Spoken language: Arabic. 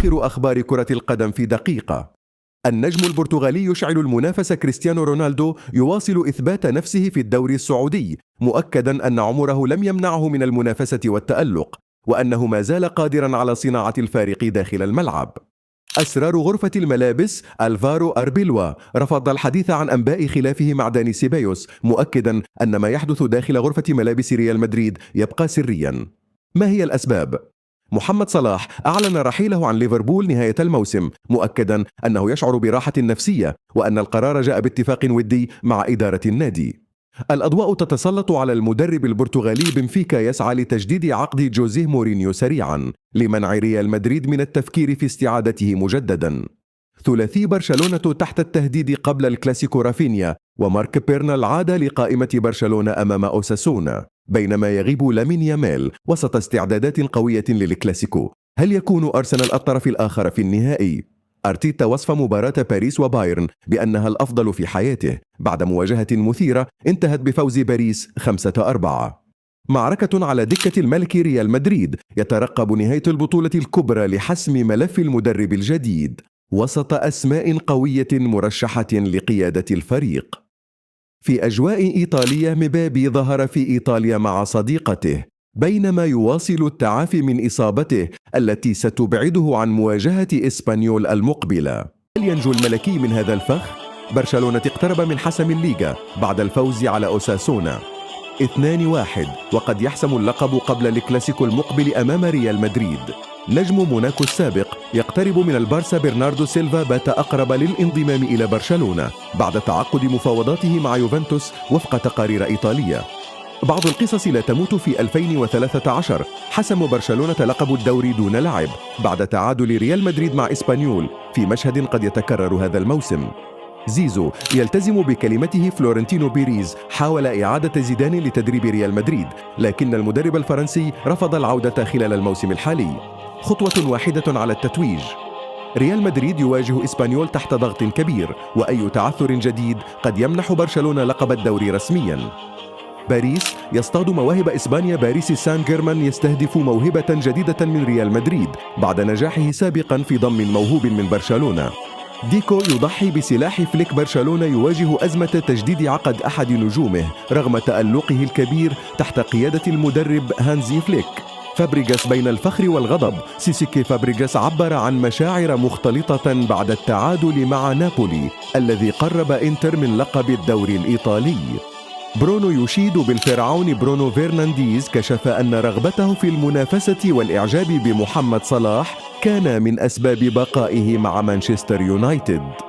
آخر أخبار كرة القدم في دقيقة. النجم البرتغالي يشعل المنافس كريستيانو رونالدو يواصل إثبات نفسه في الدوري السعودي، مؤكدا أن عمره لم يمنعه من المنافسة والتألق، وأنه ما زال قادرا على صناعة الفارق داخل الملعب. أسرار غرفة الملابس، ألفارو أربيلوا رفض الحديث عن أنباء خلافه مع داني سيبايوس، مؤكدا أن ما يحدث داخل غرفة ملابس ريال مدريد يبقى سريا. ما هي الأسباب؟ محمد صلاح أعلن رحيله عن ليفربول نهاية الموسم، مؤكدا أنه يشعر براحة نفسية وأن القرار جاء باتفاق ودي مع إدارة النادي. الأضواء تتسلط على المدرب البرتغالي بنفيكا يسعى لتجديد عقد جوزيه مورينيو سريعا لمنع ريال مدريد من التفكير في استعادته مجددا. ثلاثي برشلونة تحت التهديد قبل الكلاسيكو رافينيا، ومارك بيرنال عاد لقائمة برشلونة أمام أوساسونا، بينما يغيب لامين يامال وسط استعدادات قوية للكلاسيكو. هل يكون أرسنال الطرف الآخر في النهائي؟ أرتيتا وصف مباراة باريس وبايرن بأنها الأفضل في حياته بعد مواجهة مثيرة انتهت بفوز باريس 5-4. معركة على دكة الملك ريال مدريد يترقب نهاية البطولة الكبرى لحسم ملف المدرب الجديد وسط أسماء قوية مرشحة لقيادة الفريق. في أجواء إيطالية، مبابي ظهر في إيطاليا مع صديقته بينما يواصل التعافي من إصابته التي ستبعده عن مواجهة إسبانيول المقبلة. هل ينجو الملكي من هذا الفخ؟ برشلونة اقترب من حسم الليغا بعد الفوز على أوساسونا 2-1، وقد يحسم اللقب قبل الكلاسيكو المقبل أمام ريال مدريد. نجم موناكو السابق يقترب من البارسا برناردو سيلفا بات أقرب للانضمام إلى برشلونة بعد تعقد مفاوضاته مع يوفنتوس وفق تقارير إيطالية. بعض القصص لا تموت. في 2013 حسم برشلونة لقب الدوري دون لعب بعد تعادل ريال مدريد مع إسبانيول في مشهد قد يتكرر هذا الموسم. زيزو يلتزم بكلمته. فلورنتينو بيريز حاول إعادة زيدان لتدريب ريال مدريد، لكن المدرب الفرنسي رفض العودة خلال الموسم الحالي. خطوة واحدة على التتويج. ريال مدريد يواجه إسبانيول تحت ضغط كبير، وأي تعثر جديد قد يمنح برشلونة لقب الدوري رسميا. باريس يصطاد مواهب إسبانيا. باريس سان جيرمان يستهدف موهبة جديدة من ريال مدريد بعد نجاحه سابقا في ضم موهوب من برشلونة. ديكو يضحي بسلاح فليك. برشلونة يواجه أزمة تجديد عقد أحد نجومه رغم تألقه الكبير تحت قيادة المدرب هانزي فليك. فابريجاس بين الفخر والغضب. سيسيكي فابريجاس عبر عن مشاعر مختلطة بعد التعادل مع نابولي الذي قرب إنتر من لقب الدوري الإيطالي. برونو يشيد بالفرعون. برونو فرنانديز كشف أن رغبته في المنافسة والإعجاب بمحمد صلاح كان من أسباب بقائه مع مانشستر يونايتد.